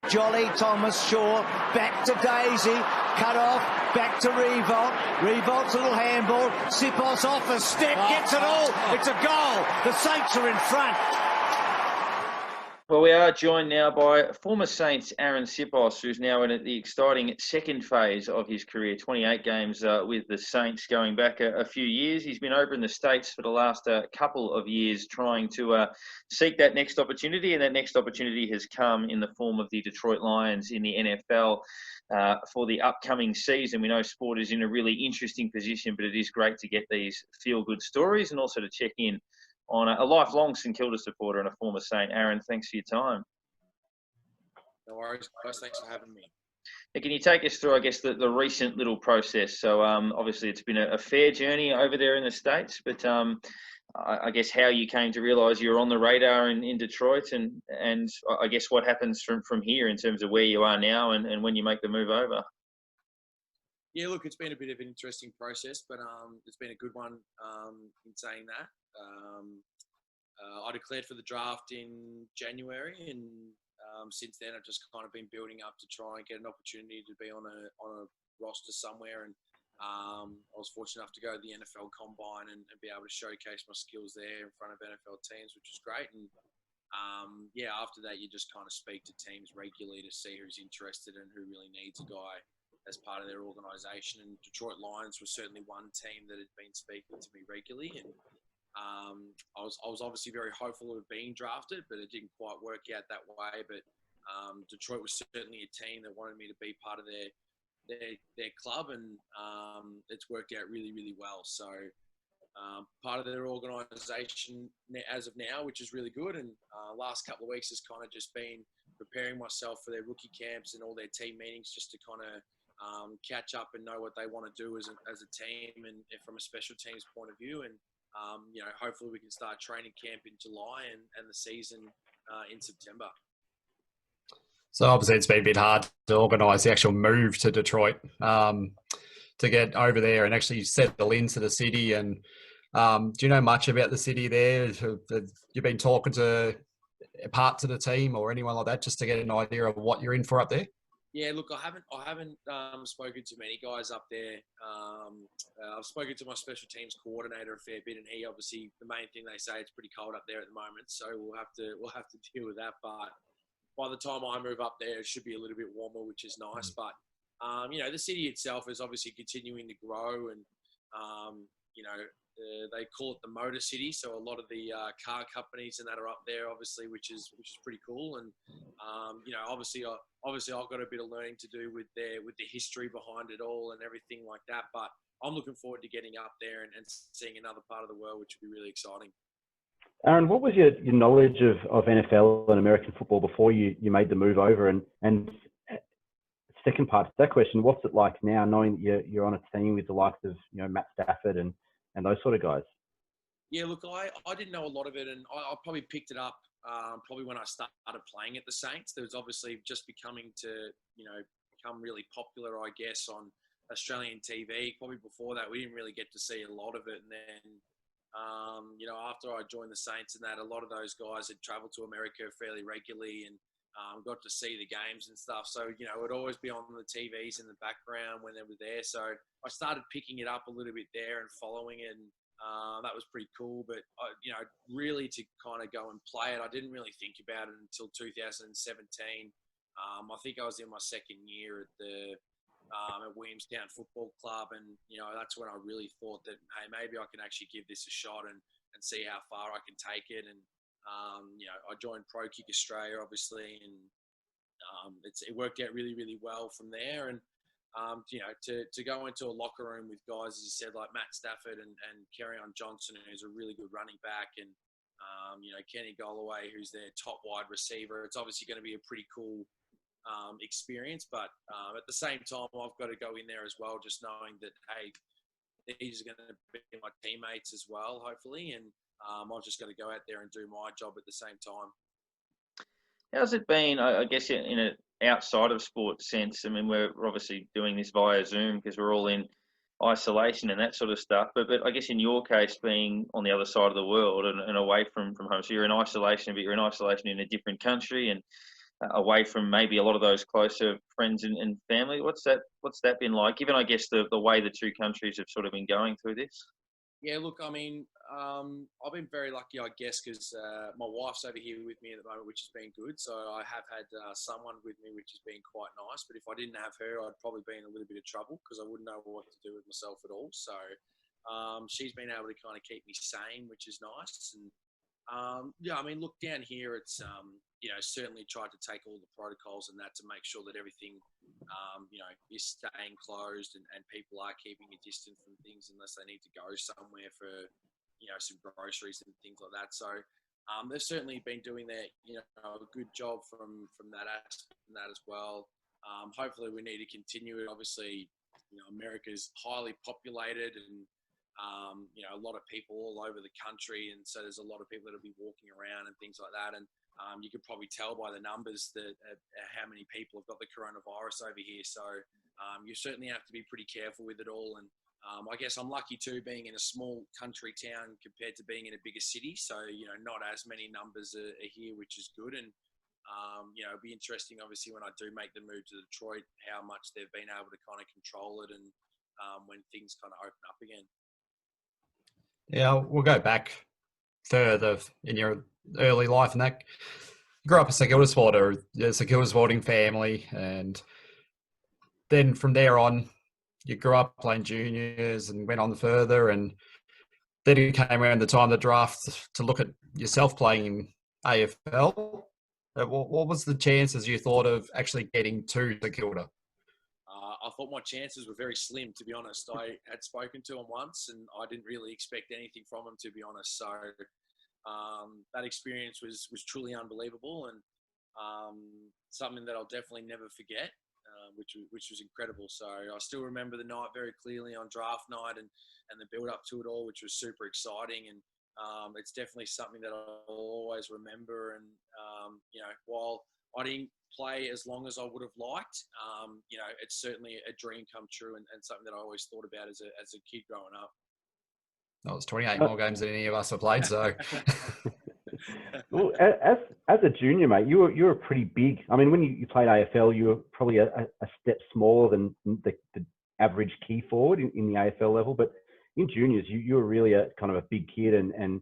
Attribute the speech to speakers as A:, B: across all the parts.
A: Jolly, Thomas, Shaw, back to Daisy, cut off, back to Revolt. Revolt's a little handball. Siposs off a step, gets it all. It's a goal. The Saints are in front.
B: Well, we are joined now by former Saints Arryn Siposs, who's now in the exciting second phase of his career, 28 games with the Saints going back a few years. He's been over in the States for the last couple of years trying to seek that next opportunity, and that next opportunity has come in the form of the Detroit Lions in the NFL for the upcoming season. We know sport is in a really interesting position, but it is great to get these feel-good stories and also to check in on a lifelong St Kilda supporter and a former Saint. Arryn, thanks for your time.
C: No worries, guys. Thanks for having me.
B: Can you take us through, I guess, the recent little process? So obviously it's been a fair journey over there in the States, but I guess how you came to realise you were on the radar in Detroit and I guess what happens from here in terms of where you are now and when you make the move over.
C: Yeah, look, it's been a bit of an interesting process, but it's been a good one in saying that. I declared for the draft in January, and since then I've just kind of been building up to try and get an opportunity to be on a roster somewhere. And I was fortunate enough to go to the NFL Combine and be able to showcase my skills there in front of NFL teams, which was great. And after that, you just kind of speak to teams regularly to see who's interested and who really needs a guy as part of their organisation. And Detroit Lions was certainly one team that had been speaking to me regularly. And I was obviously very hopeful of being drafted, but it didn't quite work out that way. But Detroit was certainly a team that wanted me to be part of their club, and it's worked out really, really well. So part of their organisation as of now, which is really good. And last couple of weeks has kind of just been preparing myself for their rookie camps and all their team meetings, just to kind of catch up and know what they want to do as a team and from a special teams point of view. And hopefully we can start training camp in July and the season in September.
D: So obviously it's been a bit hard to organise the actual move to Detroit, to get over there and actually settle into the city. And do you know much about the city there? Have you been talking to parts of the team or anyone like that, just to get an idea of what you're in for up there?
C: Yeah, look, I haven't spoken to many guys up there. I've spoken to my special teams coordinator a fair bit, and he obviously, the main thing they say, it's pretty cold up there at the moment, so we'll have to deal with that. But by the time I move up there, it should be a little bit warmer, which is nice. But the city itself is obviously continuing to grow, and they call it the Motor City, so a lot of the car companies and that are up there, obviously, which is pretty cool. And obviously I've got a bit of learning to do with the history behind it all and everything like that. But I'm looking forward to getting up there and seeing another part of the world, which would be really exciting.
E: Arryn, what was your knowledge of NFL and American football before you made the move over? And second part to that question, what's it like now, knowing that you're on a team with the likes of Matt Stafford and those sort of guys?
C: Yeah, look, I didn't know a lot of it, and I probably picked it up probably when I started playing at the Saints. There was obviously just become really popular, I guess, on Australian TV. Probably before that, we didn't really get to see a lot of it. And then, after I joined the Saints and that, a lot of those guys had travelled to America fairly regularly and got to see the games and stuff. So, it would always be on the TVs in the background when they were there. So I started picking it up a little bit there and following it. And that was pretty cool. But, really to kind of go and play it, I didn't really think about it until 2017. I think I was in my second year at Williamstown Football Club. And, that's when I really thought that, hey, maybe I can actually give this a shot and see how far I can take it. And, I joined Pro Kick Australia, obviously, and it worked out really, really well from there. And, to go into a locker room with guys, as you said, like Matt Stafford and Kerryon Johnson, who's a really good running back, and, Kenny Golloway, who's their top wide receiver, it's obviously going to be a pretty cool experience. But at the same time, I've got to go in there as well, just knowing that, hey, these are going to be my teammates as well, hopefully. And I've just got to go out there and do my job at the same time.
B: How's it been, I guess, in an outside of sport sense? I mean, we're obviously doing this via Zoom because we're all in isolation and that sort of stuff. But I guess in your case, being on the other side of the world and away from home, so you're in isolation, but you're in isolation in a different country. And away from maybe a lot of those closer friends and family. What's that been like, given, I guess, the way the two countries have sort of been going through this?
C: Yeah, look, I mean, I've been very lucky, I guess, because my wife's over here with me at the moment, which has been good. So I have had someone with me, which has been quite nice. But if I didn't have her, I'd probably be in a little bit of trouble because I wouldn't know what to do with myself at all. So she's been able to kind of keep me sane, which is nice. And yeah, I mean, look, down here, it's, certainly tried to take all the protocols and that to make sure that everything, is staying closed and people are keeping a distance from things unless they need to go somewhere for, some groceries and things like that. So they've certainly been doing a good job from that aspect and that as well. Hopefully we need to continue it. Obviously, America's highly populated and, a lot of people all over the country. And so there's a lot of people that'll be walking around and things like that. And you could probably tell by the numbers that how many people have got the coronavirus over here. So you certainly have to be pretty careful with it all. And I guess I'm lucky too, being in a small country town compared to being in a bigger city. So, not as many numbers are here, which is good. And, it'll be interesting, obviously, when I do make the move to Detroit, how much they've been able to kind of control it and when things kind of open up again.
D: Yeah, we'll go back further in your early life and that. You grew up a St Kilda supporter, a St Kilda sporting family, and then from there on, you grew up playing juniors and went on further, and then it came around the time of the draft to look at yourself playing in AFL. What was the chances you thought of actually getting to St Kilda?
C: I thought my chances were very slim, to be honest. I had spoken to him once and I didn't really expect anything from him, to be honest. So that experience was truly unbelievable and something that I'll definitely never forget, which was incredible. So I still remember the night very clearly on draft night and the build up to it all, which was super exciting. And it's definitely something that I'll always remember. And, while I didn't play as long as I would have liked, it's certainly a dream come true and something that I always thought about as a kid growing up.
D: That was 28 more games than any of us have played, so.
E: Well, as a junior, mate, you were pretty big. I mean, when you played AFL, you were probably a step smaller than the average key forward in the AFL level. But in juniors, you were really a kind of a big kid and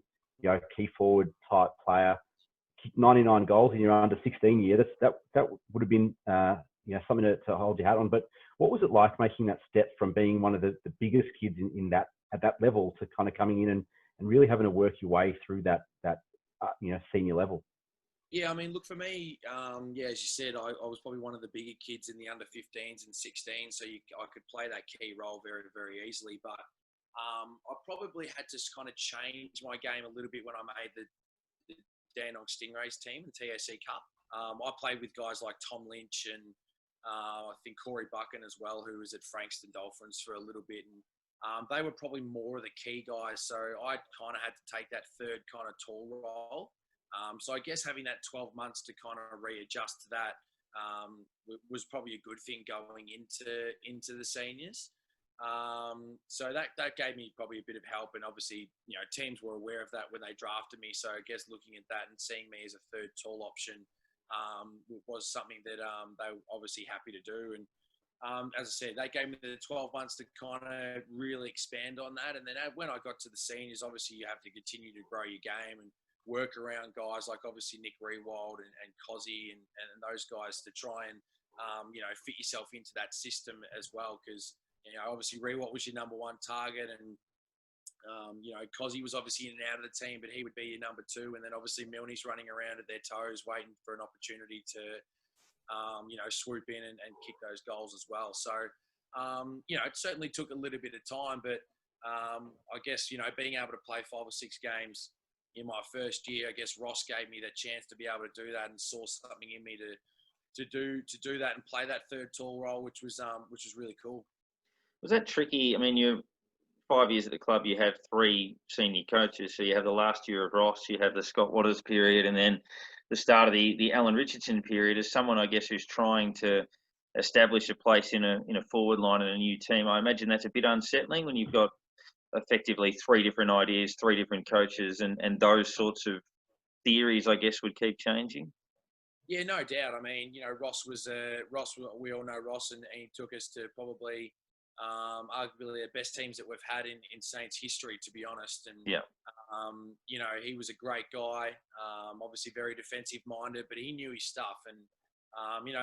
E: key forward type player. 99 goals in your under 16 year. That would have been something to hold your hat on. But what was it like making that step from being one of the biggest kids in that at that level to kind of coming in and really having to work your way through that senior level?
C: Yeah, I mean, look, for me, as you said, I was probably one of the bigger kids in the under 15s and 16, so I could play that key role very, very easily. But I probably had to kind of change my game a little bit when I made the Dandenong Stingrays team, the TSC Cup. I played with guys like Tom Lynch and I think Corey Buchan as well, who was at Frankston Dolphins for a little bit. And they were probably more of the key guys. So I kind of had to take that third kind of tall role. So I guess having that 12 months to kind of readjust to that was probably a good thing going into the seniors. So that gave me probably a bit of help, and obviously, teams were aware of that when they drafted me. So I guess looking at that and seeing me as a third tall option was something that they were obviously happy to do. And as I said, they gave me the 12 months to kind of really expand on that. And then when I got to the seniors, obviously you have to continue to grow your game and work around guys like obviously Nick Rewald and Cozzy and those guys to try and fit yourself into that system as well, because obviously Rewalt was your number one target and, Cozzy was obviously in and out of the team, but he would be your number two. And then obviously Milne's running around at their toes waiting for an opportunity to, swoop in and kick those goals as well. So, it certainly took a little bit of time, but I guess, being able to play 5 or 6 games in my first year, I guess Ross gave me the chance to be able to do that and saw something in me to do that and play that third tall role, which was really cool.
B: Was that tricky? I mean, you're 5 years at the club, you have 3 senior coaches. So you have the last year of Ross, you have the Scott Waters period, and then the start of the Alan Richardson period. As someone, I guess, who's trying to establish a place in a forward line in a new team, I imagine that's a bit unsettling when you've got effectively 3 different ideas, 3 different coaches, and those sorts of theories, I guess, would keep changing.
C: Yeah, no doubt. I mean, Ross was Ross. We all know Ross, and he took us to probably arguably the best teams that we've had in Saints history, to be honest. And
B: Yeah.
C: he was a great guy. Obviously very defensive minded, but he knew his stuff. And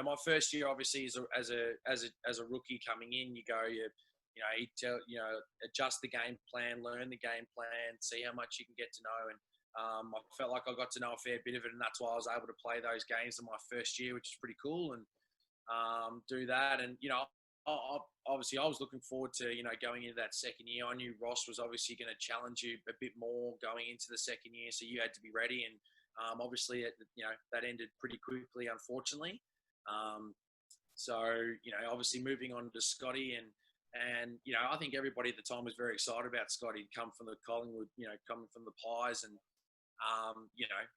C: my first year, obviously, as a rookie coming in, he'd tell adjust the game plan, learn the game plan, see how much you can get to know. And I felt like I got to know a fair bit of it, and that's why I was able to play those games in my first year, which is pretty cool. And do that. And obviously, I was looking forward to going into that second year. I knew Ross was obviously going to challenge you a bit more going into the second year, so you had to be ready. And obviously, that ended pretty quickly, unfortunately. Obviously moving on to Scotty, and I think everybody at the time was very excited about Scotty. He'd come from the Collingwood, coming from the Pies, and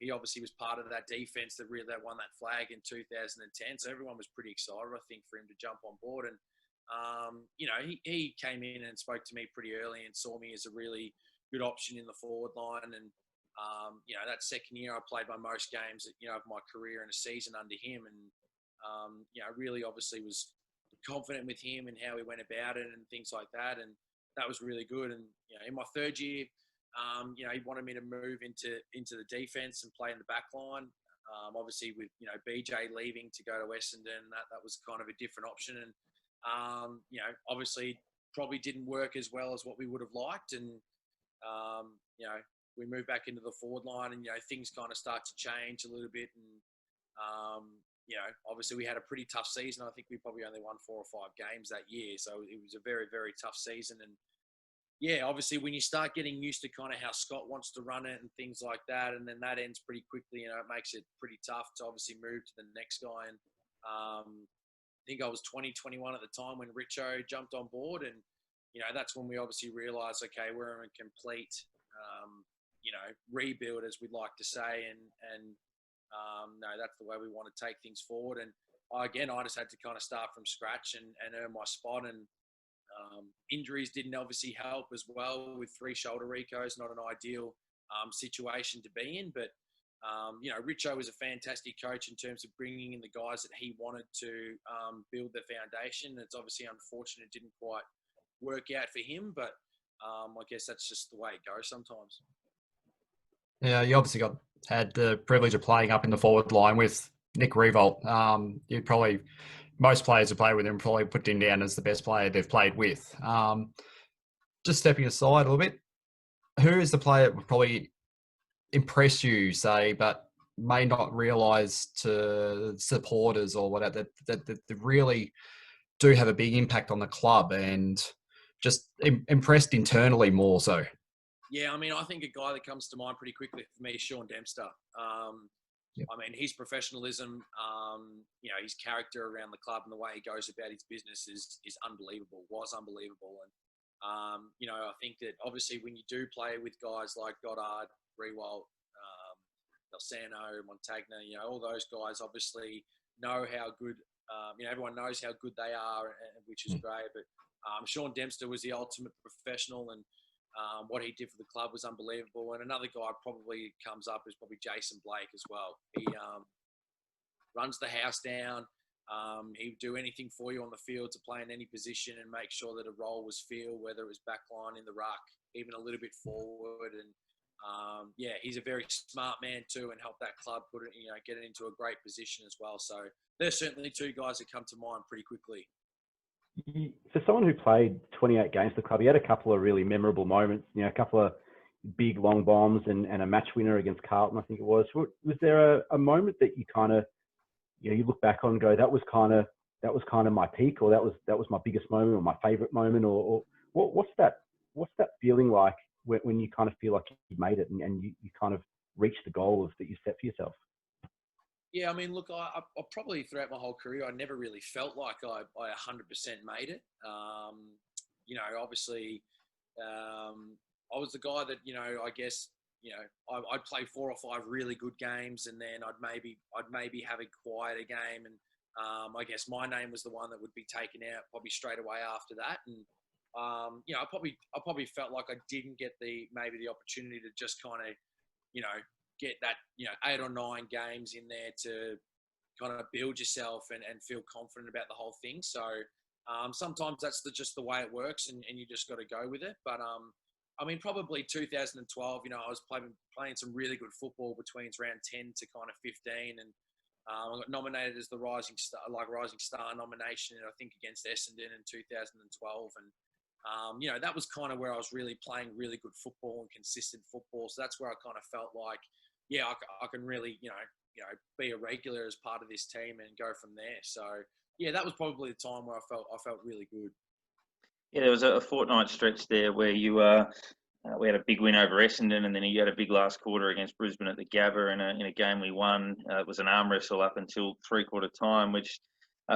C: he obviously was part of that defense that won that flag in 2010. So everyone was pretty excited, I think, for him to jump on board. And he came in and spoke to me pretty early and saw me as a really good option in the forward line. And that second year, I played my most games of my career in a season under him, and really obviously was confident with him and how he went about it and things like that. And that was really good. And in my third year, he wanted me to move into the defense and play in the back line. Obviously with BJ leaving to go to Essendon, that was kind of a different option. And obviously probably didn't work as well as what we would have liked. And we moved back into the forward line, and things kind of start to change a little bit. And obviously we had a pretty tough season. I think we probably only won 4 or 5 games that year, so it was a very, very tough season. And obviously when you start getting used to kind of how Scott wants to run it and things like that, and then that ends pretty quickly, it makes it pretty tough to obviously move to the next guy. And I think I was 21 at the time when Richo jumped on board, and that's when we obviously realised, okay, we're in a complete rebuild, as we'd like to say, and no, that's the way we want to take things forward. And I just had to kind of start from scratch and earn my spot. And injuries didn't obviously help as well, with 3 shoulder recos, not an ideal situation to be in. But, Richo was a fantastic coach in terms of bringing in the guys that he wanted to build the foundation. It's obviously unfortunate it didn't quite work out for him, but I guess that's just the way it goes sometimes.
D: Yeah, you obviously had the privilege of playing up in the forward line with Nick Revolt. Most players who play with him probably put him down as the best player they've played with. Just stepping aside a little bit, who is the player that would probably impress you, say, but may not realise to supporters or whatever that they really do have a big impact on the club and just impressed internally more so?
C: Yeah, I mean, I think a guy that comes to mind pretty quickly for me is Sean Dempster.
D: Yep.
C: I mean, his professionalism, his character around the club and the way he goes about his business is unbelievable, was unbelievable. And, I think that obviously when you do play with guys like Goddard, Rewalt, Dalsano, Montagna, all those guys obviously know how good, everyone knows how good they are, which is great. But Sean Dempster was the ultimate professional, and what he did for the club was unbelievable. And another guy probably comes up is probably Jason Blake as well. He runs the house down. He would do anything for you on the field to play in any position and make sure that a role was filled, whether it was back line, in the ruck, even a little bit forward. And he's a very smart man too, and helped that club put it, get it into a great position as well. So there's certainly 2 guys that come to mind pretty quickly.
E: For someone who played 28 games for the club, he had a couple of really memorable moments, a couple of big long bombs and a match winner against Carlton, I think it was. Was there a moment that you kind of, you look back on and go, that was kind of my peak, or that was my biggest moment, or my favourite moment, or what's that feeling like when you kind of feel like you made it and you kind of reached the goals that you set for yourself?
C: Yeah, I mean, look, I probably throughout my whole career, I never really felt like I 100% made it. Obviously, I was the guy that, I guess, I'd play 4 or 5 really good games, and then I'd maybe have a quieter game, and I guess my name was the one that would be taken out probably straight away after that. And I probably felt like I didn't get the opportunity to just kind of, get that, 8 or 9 games in there to kind of build yourself and feel confident about the whole thing. So sometimes that's just the way it works, and you just got to go with it. But I mean, probably 2012, I was playing some really good football between round 10 to kind of 15, and I got nominated as the Rising Star nomination, I think against Essendon in 2012, and that was kind of where I was really playing really good football and consistent football. So that's where I kind of felt like, yeah, I can really, be a regular as part of this team and go from there. So yeah, that was probably the time where I felt really good.
B: Yeah, there was a fortnight stretch there where you we had a big win over Essendon, and then you had a big last quarter against Brisbane at the Gabba in a game we won. It was an arm wrestle up until three-quarter time, which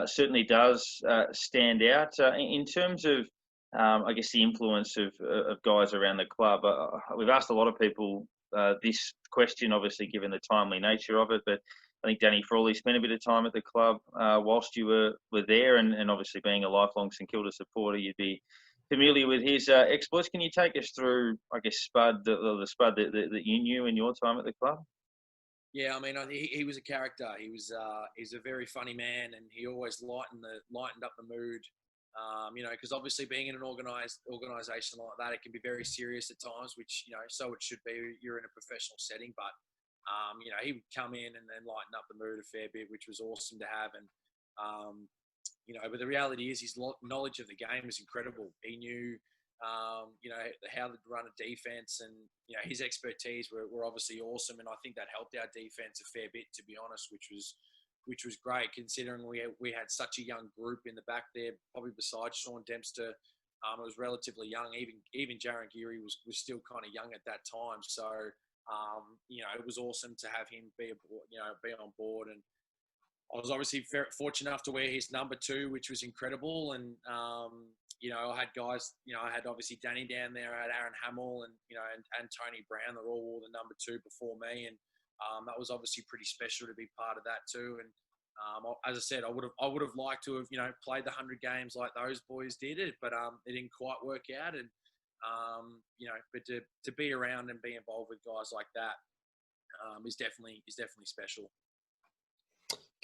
B: certainly does stand out. In terms of, I guess, the influence of guys around the club, we've asked a lot of people this question, obviously, given the timely nature of it, but I think Danny Frawley spent a bit of time at the club whilst you were there, and obviously being a lifelong St Kilda supporter, you'd be familiar with his exploits. Can you take us through, I guess, Spud, the Spud that you knew in your time at the club?
C: Yeah, I mean, he was a character. He's a very funny man, and he always lightened up the mood. Because obviously being in an organisation like that, it can be very serious at times, which so it should be. You're in a professional setting, but he would come in and then lighten up the mood a fair bit, which was awesome to have. And but the reality is his knowledge of the game is incredible. He knew, how to run a defense, and his expertise were obviously awesome. And I think that helped our defense a fair bit, to be honest, which was great considering we had such a young group in the back there. Probably besides Sean Dempster, it was relatively young. Even Jaron Geary was still kind of young at that time. So it was awesome to have him be on board. And I was obviously fortunate enough to wear his number 2, which was incredible. And, I had guys, I had obviously Danny down there, I had Aaron Hamill and Tony Brown. They all wore the number 2 before me. And that was obviously pretty special to be part of that too. And as I said, I would have liked to have, played the 100 games like those boys did it, but it didn't quite work out. And, but to be around and be involved with guys like that is definitely special.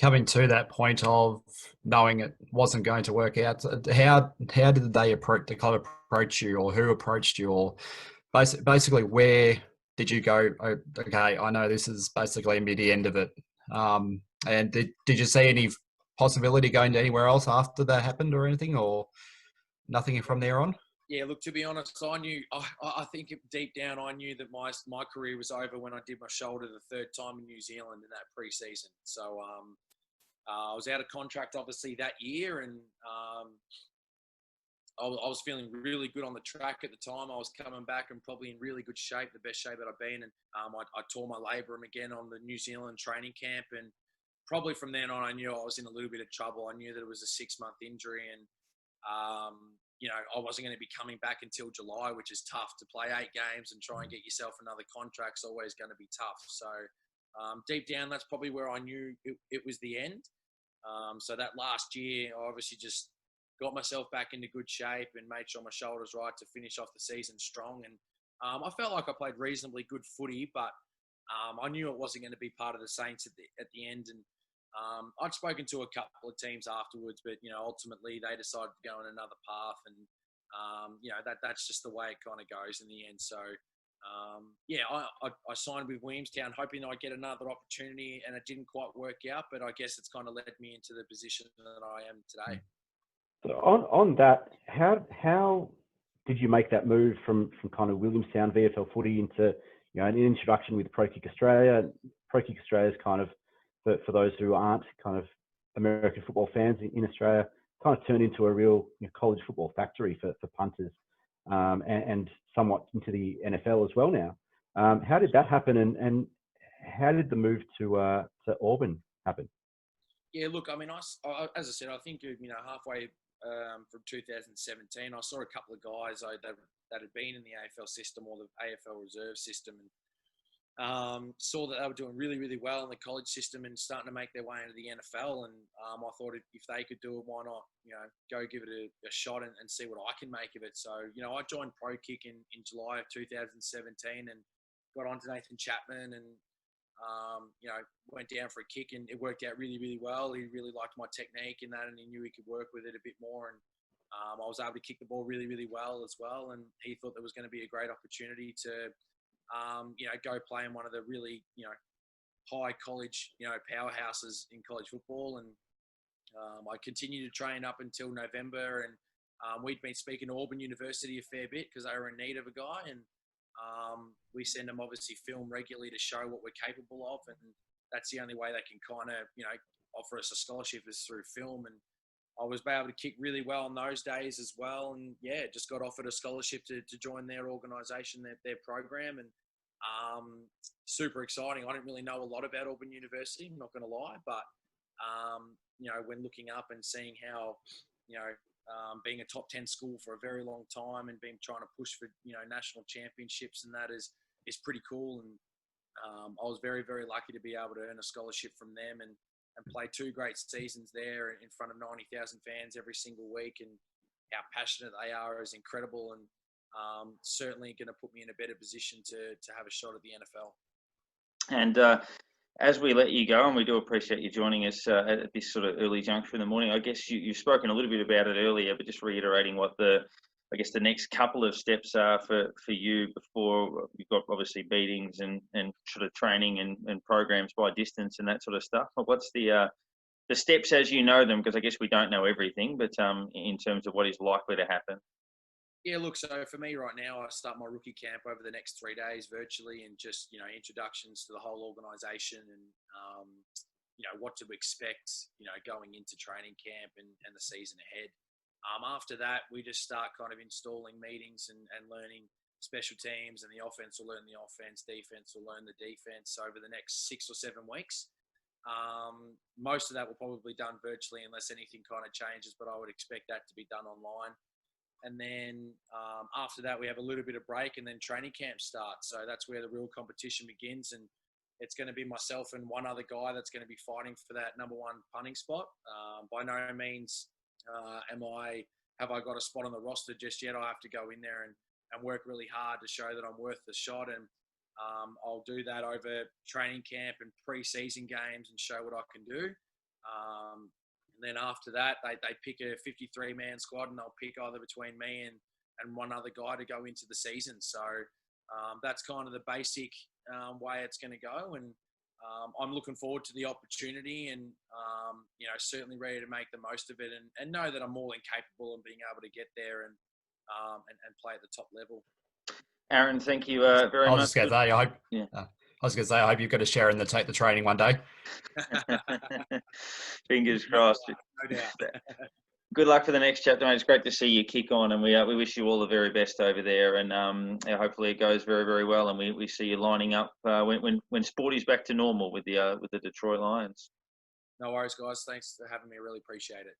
D: Coming to that point of knowing it wasn't going to work out, how did they approach the club approach you, or who approached you, or basically where did you go? Okay, I know this is basically the end of it. And did you see any possibility going to anywhere else after that happened, or anything, or nothing from there on?
C: Yeah, look, to be honest, I knew. I think deep down, I knew that my career was over when I did my shoulder the 3rd time in New Zealand in that pre-season. So I was out of contract, obviously, that year, and I was feeling really good on the track at the time. I was coming back and probably in really good shape, the best shape that I've been. And I tore my labrum again on the New Zealand training camp, and probably from then on, I knew I was in a little bit of trouble. I knew that it was a 6-month injury, and I wasn't going to be coming back until July, which is tough. To play 8 games and try and get yourself another contract's always going to be tough. So deep down, that's probably where I knew it was the end. So that last year, I obviously just got myself back into good shape and made sure my shoulder's right to finish off the season strong. And I felt like I played reasonably good footy, but I knew it wasn't going to be part of the Saints at the end. And I'd spoken to a couple of teams afterwards, but ultimately they decided to go in another path, and that's just the way it kind of goes in the end. So I signed with Williamstown hoping I'd get another opportunity, and it didn't quite work out, but I guess it's kind of led me into the position that I am today.
E: So on that, how did you make that move from kind of Williamstown VFL footy into an introduction with Pro Kick Australia? Pro Kick Australia is kind of, for those who aren't kind of American football fans in Australia, kind of turned into a real college football factory for punters, and somewhat into the NFL as well now. How did that happen, and how did the move to Auburn happen?
C: Yeah, look, I mean, as I said, I think halfway from 2017, I saw a couple of guys that had been in the AFL system or the AFL reserve system, and saw that they were doing really, really well in the college system and starting to make their way into the NFL. And I thought if they could do it, why not, go give it a shot and see what I can make of it. So, I joined Pro Kick in July of 2017 and got on to Nathan Chapman and went down for a kick and it worked out really, really well. He really liked my technique and that, and he knew he could work with it a bit more. And I was able to kick the ball really, really well as well. And he thought there was going to be a great opportunity to, go play in one of the really, high college, powerhouses in college football. And I continued to train up until November, and we'd been speaking to Auburn University a fair bit because they were in need of a guy, and we send them obviously film regularly to show what we're capable of, and that's the only way they can kind of, offer us a scholarship is through film. And I was able to kick really well in those days as well, and just got offered a scholarship to join their organisation, their program, and super exciting. I didn't really know a lot about Auburn University, I'm not going to lie, but when looking up and seeing how, being a top 10 school for a very long time and trying to push for, national championships, and that is pretty cool. And I was very, very lucky to be able to earn a scholarship from them and play 2 great seasons there in front of 90,000 fans every single week. And how passionate they are is incredible, and certainly going to put me in a better position to have a shot at the NFL.
B: And as we let you go, and we do appreciate you joining us at this sort of early juncture in the morning, I guess you've spoken a little bit about it earlier, but just reiterating what the next couple of steps are for you before you've got obviously beatings and sort of training and programs by distance and that sort of stuff. What's the steps as you know them? Because I guess we don't know everything, but in terms of what is likely to happen.
C: Yeah, look, so for me right now, I start my rookie camp over the next 3 days virtually, and just, introductions to the whole organisation and, what to expect, going into training camp and the season ahead. After that, we just start kind of installing meetings and learning special teams, and the offense will learn the offense, defense will learn the defense over the next 6 or 7 weeks. Most of that will probably be done virtually unless anything kind of changes, but I would expect that to be done online. And then after that, we have a little bit of break, and then training camp starts. So that's where the real competition begins. And it's going to be myself and one other guy that's going to be fighting for that number 1 punting spot. By no means have I got a spot on the roster just yet. I have to go in there and work really hard to show that I'm worth the shot. And I'll do that over training camp and pre-season games and show what I can do. And then after that, they pick a 53-man squad, and they'll pick either between me and one other guy to go into the season. So that's kind of the basic way it's going to go. And I'm looking forward to the opportunity, and certainly ready to make the most of it, and know that I'm more than capable of being able to get there and play at the top level.
B: Arryn, thank you very much.
D: I was going to say, I hope you've got a share in the training one day.
B: Fingers crossed.
C: No doubt.
B: Good luck for the next chapter, mate. It's great to see you kick on, and we wish you all the very best over there. And hopefully it goes very, very well, and we see you lining up when sport is back to normal with the Detroit Lions.
C: No worries, guys. Thanks for having me. I really appreciate it.